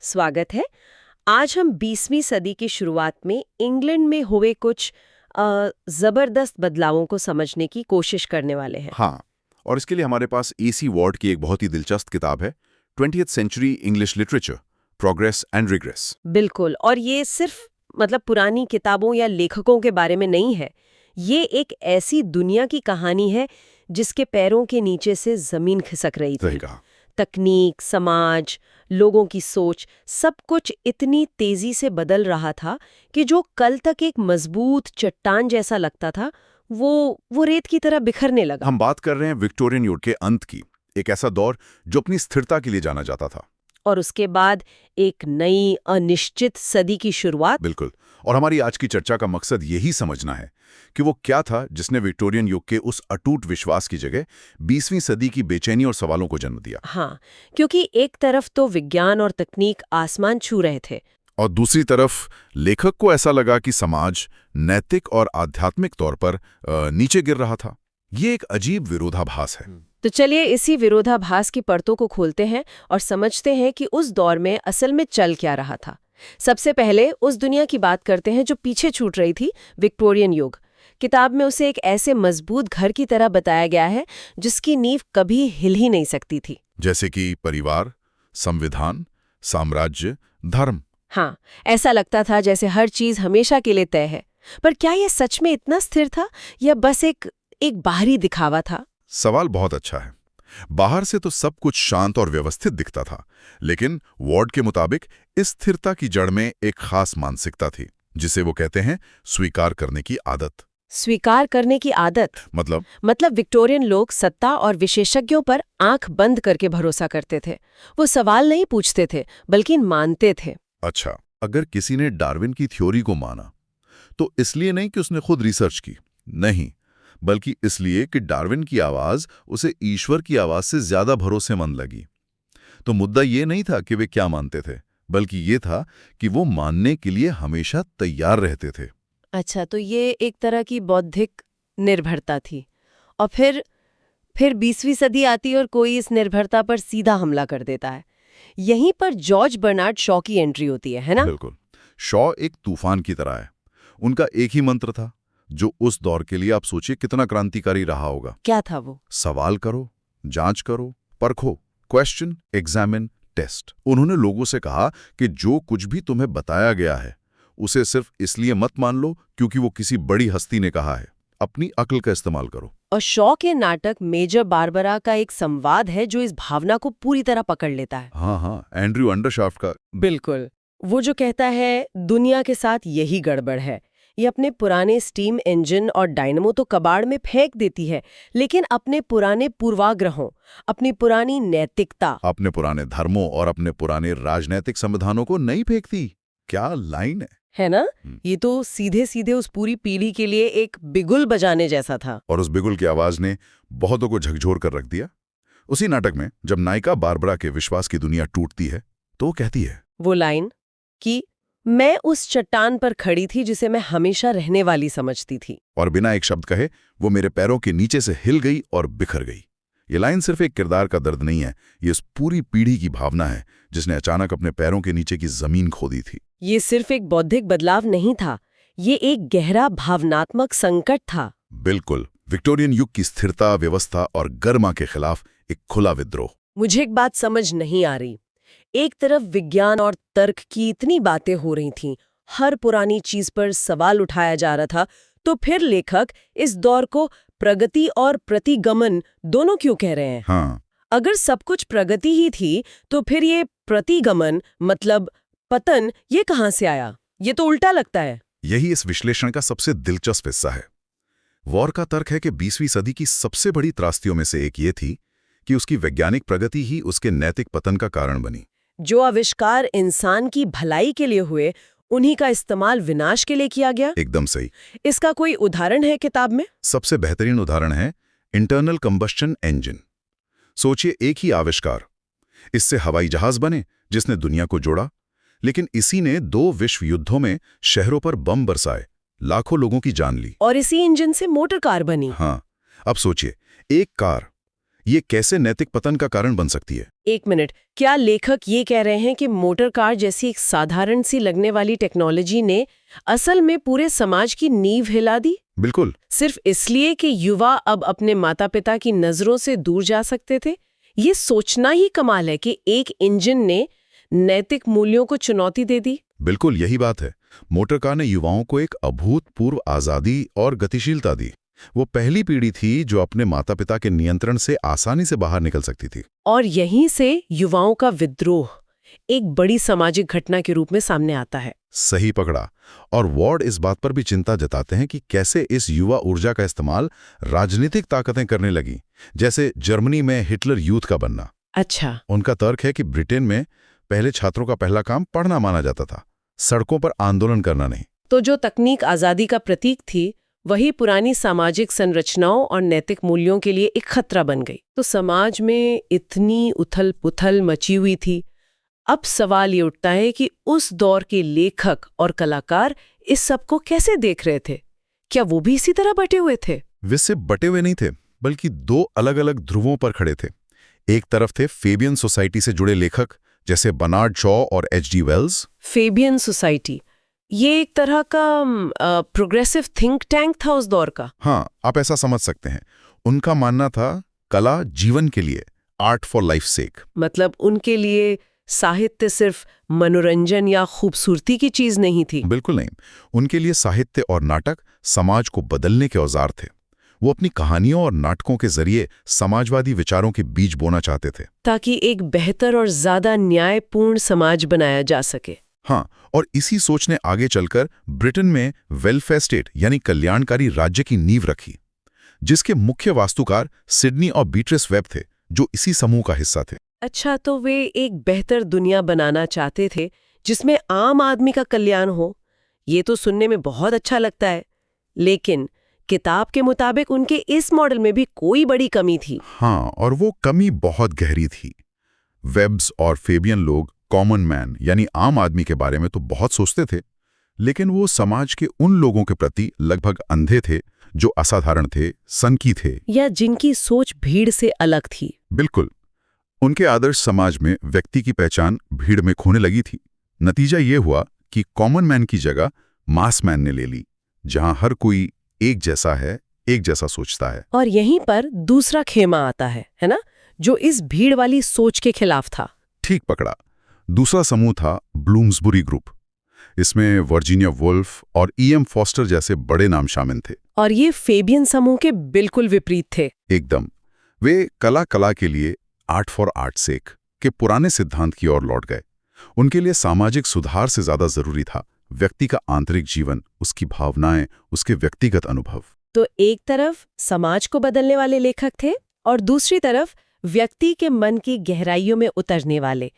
स्वागत है। आज हम 20वीं सदी की शुरुआत में इंग्लैंड में हुए कुछ जबरदस्त बदलावों को समझने की कोशिश करने वाले हैं। हाँ, और इसके लिए हमारे पास AC वॉर्ड की एक बहुत ही दिलचस्प किताब है, 20th century English literature, progress and regress. बिल्कुल, और ये सिर्फ पुरानी किताबों या लेखकों के बारे में नहीं है। ये एक ऐसी दुनिया की कहानी है जिसके पैरों के नीचे से जमीन खिसक रही सही थी। कहा। तकनीक, समाज, लोगों की सोच, सब कुछ इतनी तेजी से बदल रहा था कि जो कल तक एक मजबूत चट्टान जैसा लगता था, वो रेत की तरह बिखरने लगा। हम बात कर रहे हैं विक्टोरियन युग के अंत की, एक ऐसा दौर जो अपनी स्थिरता के लिए जाना जाता था। और उसके बाद एक नई अनिश्चित सदी की शुरुआत। बिल्कुल, और हमारी आज की चर्चा का मकसद यही समझना है कि वो क्या था जिसने विक्टोरियन युग के उस अटूट विश्वास की जगह 20वीं सदी की बेचैनी और सवालों को जन्म दिया। हाँ, क्योंकि एक तरफ तो विज्ञान और तकनीक आसमान छू रहे थे, और दूसरी तरफ लेखक को ऐसा लगा कि समाज नैतिक और आध्यात्मिक तौर पर नीचे गिर रहा था। ये एक अजीब विरोधाभास है। तो चलिए इसी विरोधाभास की परतों को खोलते हैं और समझते हैं कि उस दौर में असल में चल क्या रहा था। सबसे पहले उस दुनिया की बात करते हैं जो पीछे छूट रही थी, विक्टोरियन युग। किताब में उसे एक ऐसे मजबूत घर की तरह बताया गया है जिसकी नींव कभी हिल ही नहीं सकती थी। जैसे कि परिवार, संविधान, साम्राज्य, धर्म। हाँ, ऐसा लगता था जैसे हर चीज हमेशा के लिए तय है। पर क्या यह सच में इतना स्थिर था या बस एक बाहरी दिखावा था? सवाल बहुत अच्छा है। बाहर से तो सब कुछ शांत और व्यवस्थित दिखता था, लेकिन वॉर्ड के मुताबिक इस स्थिरता की जड़ में एक खास मानसिकता थी, जिसे वो कहते हैं स्वीकार करने की आदत। स्वीकार करने की आदत मतलब विक्टोरियन लोग सत्ता और विशेषज्ञों पर आंख बंद करके भरोसा करते थे। वो सवाल नहीं पूछते थे बल्कि मानते थे। अच्छा, अगर किसी ने डार्विन की थ्योरी को माना तो इसलिए नहीं कि उसने खुद रिसर्च की, नहीं, बल्कि इसलिए कि डार्विन की आवाज उसे ईश्वर की आवाज से ज्यादा भरोसेमंद लगी। तो मुद्दा ये नहीं था कि वे क्या मानते थे, बल्कि ये था कि वो मानने के लिए हमेशा तैयार रहते थे। अच्छा, तो ये एक तरह की बौद्धिक निर्भरता थी। और फिर 20वीं सदी आती और कोई इस निर्भरता पर सीधा हमला कर देता है। यहीं पर जॉर्ज बर्नार्ड शॉ की एंट्री होती है ना? बिल्कुल। शॉ एक तूफान की तरह है। उनका एक ही मंत्र था, जो उस दौर के लिए आप सोचिए कितना क्रांतिकारी रहा होगा। क्या था वो? सवाल करो, जांच करो, परखो, क्वेश्चन, एग्जामिन, टेस्ट। उन्होंने लोगों से कहा कि जो कुछ भी तुम्हें बताया गया है उसे सिर्फ इसलिए मत मान लो क्योंकि वो किसी बड़ी हस्ती ने कहा है। अपनी अक्ल का इस्तेमाल करो। और शॉ के नाटक मेजर बारबरा का एक संवाद है जो इस भावना को पूरी तरह पकड़ लेता है। हाँ, एंड्रयू अंडरशाफ्ट का। बिल्कुल। वो जो कहता है दुनिया के साथ यही गड़बड़ है, ये अपने पुराने स्टीम इंजन और डायनमो तो कबाड़ में फेंक देती है, लेकिन अपने पुराने पूर्वाग्रहों, अपनी पुरानी नैतिकता, अपने पुराने धर्मों और अपने पुराने राजनैतिक संविधानों को नहीं फेंकती। क्या लाइन है ना? ये तो सीधे सीधे उस पूरी पीढ़ी के लिए एक बिगुल बजाने जैसा था। और उस बिगुल की आवाज ने बहुतों को झकझोर कर रख दिया। उसी नाटक में जब नायिका बारबरा के विश्वास की दुनिया टूटती है तो वो कहती है वो लाइन कि मैं उस चट्टान पर खड़ी थी जिसे मैं हमेशा रहने वाली समझती थी। और बिना एक शब्द कहे वो मेरे पैरों के नीचे से हिल गई और बिखर गई। ये लाइन सिर्फ एक किरदार का दर्द नहीं है, ये इस पूरी पीढ़ी की भावना है जिसने अचानक अपने पैरों के नीचे की जमीन खो दी थी। ये सिर्फ एक बौद्धिक बदलाव नहीं था, ये एक गहरा भावनात्मक संकट था। बिल्कुल, विक्टोरियन युग की स्थिरता, व्यवस्था और गर्मा के खिलाफ एक खुला विद्रोह। मुझे एक बात समझ नहीं आ रही। एक तरफ विज्ञान और तर्क की इतनी बातें हो रही थीं, हर पुरानी चीज पर सवाल उठाया जा रहा था, तो फिर लेखक इस दौर को प्रगति और प्रतिगमन दोनों क्यों कह रहे हैं? हाँ, अगर सब कुछ प्रगति ही थी, तो फिर ये प्रतिगमन मतलब पतन, ये कहाँ से आया? ये तो उल्टा लगता है। यही इस विश्लेषण का सबसे दिलचस्प हिस्सा है। वॉर का तर्क है कि 20वीं सदी की सबसे बड़ी त्रासदियों में से एक ये थी कि उसकी वैज्ञानिक प्रगति ही उसके नैतिक पतन का कारण बनी। जो आविष्कार इंसान की भलाई के लिए हुए, उन्हीं का इस्तेमाल विनाश के लिए किया गया। एकदम सही। इसका कोई उदाहरण है किताब में? सबसे बेहतरीन उदाहरण है इंटरनल कंबस्शन इंजन। सोचिए, एक ही आविष्कार, इससे हवाई जहाज बने जिसने दुनिया को जोड़ा, लेकिन इसी ने 2 विश्व युद्धों में शहरों पर बम बरसाए, लाखों लोगों की जान ली। और इसी इंजन से मोटर कार बनी। हाँ, अब सोचिए, एक कार, ये कैसे नैतिक पतन का कारण बन सकती है? एक मिनट, क्या लेखक ये कह रहे हैं कि मोटर कार जैसी एक साधारण सी लगने वाली टेक्नोलॉजी ने असल में पूरे समाज की नींव हिला दी? बिल्कुल। सिर्फ इसलिए कि युवा अब अपने माता पिता की नजरों से दूर जा सकते थे? ये सोचना ही कमाल है कि एक इंजन ने नैतिक मूल्यों को चुनौती दे दी। बिल्कुल यही बात है। मोटर कार ने युवाओं को एक अभूतपूर्व आजादी और गतिशीलता दी। वो पहली पीढ़ी थी जो अपने माता पिता के नियंत्रण से आसानी से बाहर निकल सकती थी। और यहीं से युवाओं का विद्रोह एक बड़ी सामाजिक घटना के रूप में सामने आता है। सही पकड़ा। और वार्ड इस बात पर भी चिंता जताते हैं कि कैसे इस युवा ऊर्जा का इस्तेमाल राजनीतिक ताकतें करने लगी, जैसे जर्मनी में हिटलर यूथ का बनना। अच्छा। उनका तर्क है कि ब्रिटेन में पहले छात्रों का पहला काम पढ़ना माना जाता था, सड़कों पर आंदोलन करना नहीं। तो जो तकनीक आजादी का प्रतीक थी, वही पुरानी सामाजिक संरचनाओं और नैतिक मूल्यों के लिए एक खतरा बन गई। तो समाज में इतनी उथल पुथल मची हुई थी। अब सवाल ये उठता है कि उस दौर के लेखक और कलाकार इस सब को कैसे देख रहे थे? क्या वो भी इसी तरह बटे हुए थे? वे सिर्फ बटे हुए नहीं थे, बल्कि दो अलग अलग ध्रुवों पर खड़े थे। एक तरफ थे फेबियन सोसाइटी से जुड़े लेखक जैसे बर्नार्ड शॉ और H.G. वेल्स। फेबियन सोसाइटी, ये एक तरह का प्रोग्रेसिव थिंक टैंक था उस दौर का। हाँ, आप ऐसा समझ सकते हैं। उनका मानना था कला जीवन के लिए, आर्ट फॉर लाइफ सेक। मतलब उनके लिए साहित्य सिर्फ मनोरंजन या खूबसूरती की चीज नहीं थी। बिल्कुल नहीं। उनके लिए साहित्य और नाटक समाज को बदलने के औजार थे। वो अपनी कहानियों और नाटकों के जरिए समाजवादी विचारों के बीज बोना चाहते थे, ताकि एक बेहतर और ज्यादा न्यायपूर्ण समाज बनाया जा सके। हाँ, और इसी सोच ने आगे चलकर ब्रिटेन में वेलफेयर स्टेट यानी कल्याणकारी राज्य की नींव रखी, जिसके मुख्य वास्तुकार सिडनी और बीट्रेस वेब थे, जो इसी समूह का हिस्सा थे। अच्छा, तो वे एक बेहतर दुनिया बनाना चाहते थे जिसमें आम आदमी का कल्याण हो। ये तो सुनने में बहुत अच्छा लगता है, लेकिन किताब के मुताबिक उनके इस मॉडल में भी कोई बड़ी कमी थी। हाँ, और वो कमी बहुत गहरी थी। वेब्स और फेबियन लोग कॉमन मैन यानी आम आदमी के बारे में तो बहुत सोचते थे, लेकिन वो समाज के उन लोगों के प्रति लगभग अंधे थे जो असाधारण थे, सनकी थे, या जिनकी सोच भीड़ से अलग थी। बिल्कुल। उनके आदर्श समाज में व्यक्ति की पहचान भीड़ में खोने लगी थी। नतीजा ये हुआ कि कॉमन मैन की जगह मास मैन ने ले ली, जहां हर कोई एक जैसा है, एक जैसा सोचता है। और यहीं पर दूसरा खेमा आता है ना, जो इस भीड़ वाली सोच के खिलाफ था। ठीक पकड़ा। दूसरा समूह था ब्लूम्सबुरी ग्रुप। इसमें वर्जीनिया वुल्फ और E.M. फॉस्टर जैसे बड़े नाम शामिल थे। और ये फेबियन समूह के बिल्कुल विपरीत थे। एकदम। वे कला के लिए, आर्ट फॉर आर्ट सेक के पुराने सिद्धांत की ओर लौट गए। उनके लिए सामाजिक सुधार से ज्यादा जरूरी था व्यक्ति का आंतरिक जीवन, उसकी भावनाएं, उसके व्यक्तिगत अनुभव। तो एक तरफ समाज को बदलने वाले लेखक थे और दूसरी तरफ व्यक्ति के मन की गहराइयों में उतरने वाले।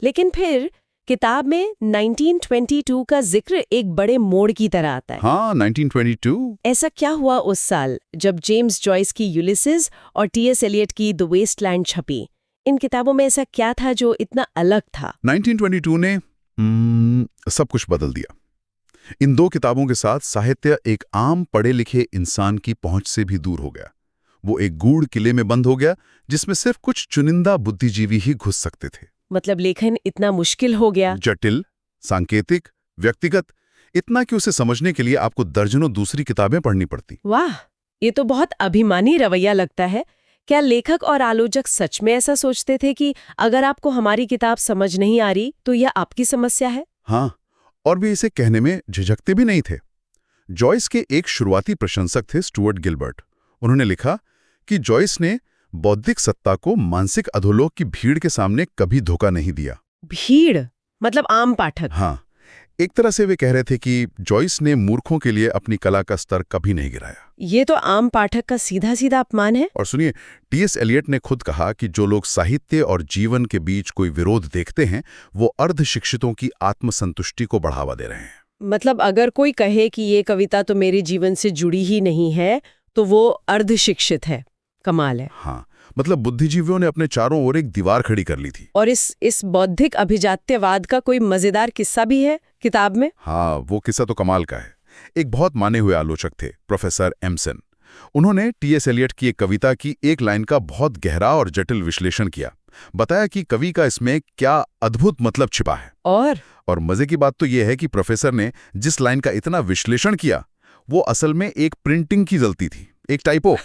लेकिन फिर किताब में 1922 का जिक्र एक बड़े मोड़ की तरह आता है। हाँ, 1922। ऐसा क्या हुआ उस साल जब जेम्स जॉयस की यूलिसिस और T.S. एलियट की द वेस्टलैंड छपी? इन किताबों में ऐसा क्या था जो इतना अलग था? 1922 ने सब कुछ बदल दिया। इन दो किताबों के साथ साहित्य एक आम पढ़े लिखे इंसान की पहुंच से भी दूर हो गया। वो एक गूढ़ किले में बंद हो गया जिसमें सिर्फ कुछ चुनिंदा बुद्धिजीवी ही घुस सकते थे। मतलब लेखन इतना मुश्किल हो गया, जटिल, सांकेतिक, व्यक्तिगत, इतना कि उसे समझने के लिए आपको दर्जनों दूसरी किताबें पढ़नी पड़ती। वाह, ये तो बहुत अभिमानी रवैया लगता है। क्या लेखक और आलोचक सच में ऐसा सोचते थे कि अगर आपको हमारी किताब समझ नहीं आ रही तो यह आपकी समस्या है? हाँ, और वे इसे कहने में झिझकते भी नहीं थे। जॉयस के एक शुरुआती प्रशंसक थे स्टुअर्ट गिलबर्ट। उन्होंने लिखा कि जॉयस ने बौद्धिक सत्ता को मानसिक अधोलोक की भीड़ के सामने कभी धोखा नहीं दिया। भीड़ मतलब आम पाठक? हाँ, एक तरह से वे कह रहे थे कि जॉयस ने मूर्खों के लिए अपनी कला का स्तर कभी नहीं गिराया। ये तो आम पाठक का सीधा सीधा अपमान है। और सुनिए, T.S. एलियट ने खुद कहा कि जो लोग साहित्य और जीवन के बीच कोई विरोध देखते हैं, वो अर्धशिक्षितों की आत्मसंतुष्टि को बढ़ावा दे रहे हैं। मतलब अगर कोई कहे कि ये कविता तो मेरे जीवन से जुड़ी ही नहीं है, तो वो अर्धशिक्षित है। कमाल है। हाँ, मतलब बुद्धिजीवियों ने अपने चारों ओर एक दीवार खड़ी कर ली थी। और इस बौद्धिक अभिजात्यवाद का कोई मजेदार किस्सा भी है किताब में? हाँ, वो किस्सा तो कमाल का है। एक बहुत माने हुए आलोचक थे, प्रोफेसर एमसन। उन्होंने टी.एस. एलियट की एक कविता की एक लाइन का बहुत गहरा और जटिल विश्लेषण किया। बताया कि कवि का इसमें क्या अद्भुत मतलब छिपा है। और मजे की बात तो यह है कि प्रोफेसर ने जिस लाइन का इतना विश्लेषण किया वो असल में एक प्रिंटिंग की गलती थी, एक टाइपो।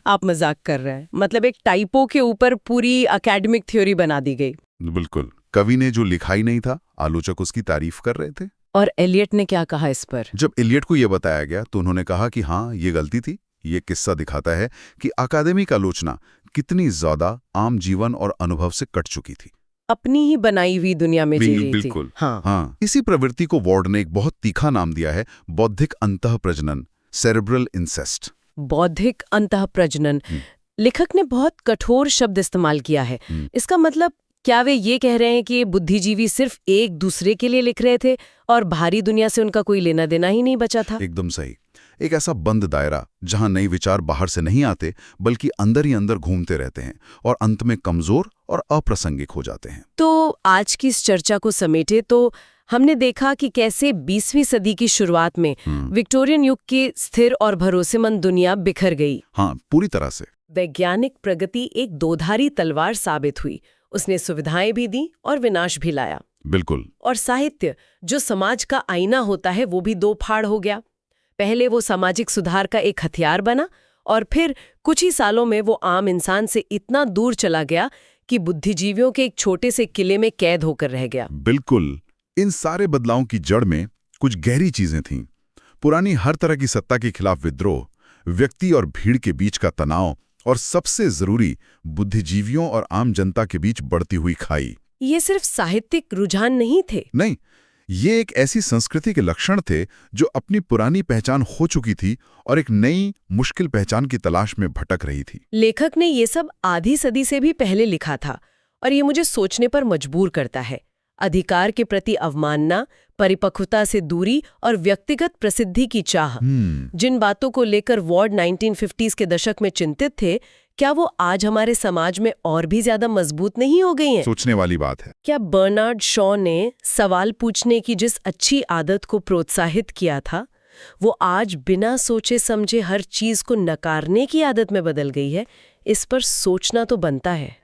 आप मजाक कर रहे हैं? मतलब एक टाइपो के ऊपर पूरी एकेडमिक थ्योरी बना दी गई। बिल्कुल। कवि ने जो लिखा ही नहीं था, आलोचक उसकी तारीफ कर रहे थे। और एलियट ने क्या कहा इस पर? जब एलियट को यह बताया गया तो उन्होंने कहा कि हाँ, ये गलती थी। ये किस्सा दिखाता है कि अकादमिक आलोचना कितनी ज्यादा आम जीवन और अनुभव से कट चुकी थी, अपनी ही बनाई हुई दुनिया में जी रही थी। बिल्कुल। हाँ। इसी प्रवृत्ति को वार्ड ने एक बहुत तीखा नाम दिया है, बौद्धिक अंतःप्रजनन, सेरेब्रल इंसेस्ट। बौद्धिक अंतःप्रजनन। लेखक ने बहुत कठोर शब्द इस्तेमाल किया है। इसका मतलब क्या वे ये कह रहे हैं कि ये बुद्धिजीवी सिर्फ एक दूसरे के लिए लिख रहे थे और बाहरी दुनिया से उनका कोई लेना देना ही नहीं बचा था? एकदम सही। एक ऐसा बंद दायरा जहां नए विचार बाहर से नहीं आते बल्कि अंदर ही अंदर घूमते रहते हैं और अंत में कमजोर और अप्रासंगिक हो जाते हैं। तो आज की इस चर्चा को समेटे तो हमने देखा कि कैसे 20वीं सदी की शुरुआत में विक्टोरियन युग की स्थिर और भरोसेमंद दुनिया बिखर गई। हाँ, पूरी तरह से। वैज्ञानिक प्रगति एक दोधारी तलवार साबित हुई। उसने सुविधाएं भी दी और विनाश भी लाया। बिल्कुल। और साहित्य, जो समाज का आईना होता है, वो भी दो फाड़ हो गया। पहले वो सामाजिक सुधार का एक हथियार बना और फिर कुछ ही सालों में वो आम इंसान से इतना दूर चला गया कि बुद्धिजीवियों के एक छोटे से किले में कैद होकर रह गया। बिल्कुल। इन सारे बदलावों की जड़ में कुछ गहरी चीजें थीं। पुरानी हर तरह की सत्ता के खिलाफ विद्रोह, व्यक्ति और भीड़ के बीच का तनाव और सबसे जरूरी बुद्धिजीवियों और आम जनता के बीच बढ़ती हुई खाई। ये सिर्फ साहित्यिक रुझान नहीं थे। नहीं, ये एक ऐसी संस्कृति के लक्षण थे जो अपनी पुरानी पहचान खो चुकी थी और एक नई मुश्किल पहचान की तलाश में भटक रही थी। लेखक ने ये सब आधी सदी से भी पहले लिखा था और ये मुझे सोचने पर मजबूर करता है। अधिकार के प्रति अवमानना, परिपक्वता से दूरी और व्यक्तिगत प्रसिद्धि की चाह, जिन बातों को लेकर वार्ड 1950s के दशक में चिंतित थे, क्या वो आज हमारे समाज में और भी ज्यादा मजबूत नहीं हो गई हैं? सोचने वाली बात है। क्या बर्नार्ड शॉ ने सवाल पूछने की जिस अच्छी आदत को प्रोत्साहित किया था, वो आज बिना सोचे समझे हर चीज को नकारने की आदत में बदल गई है? इस पर सोचना तो बनता है।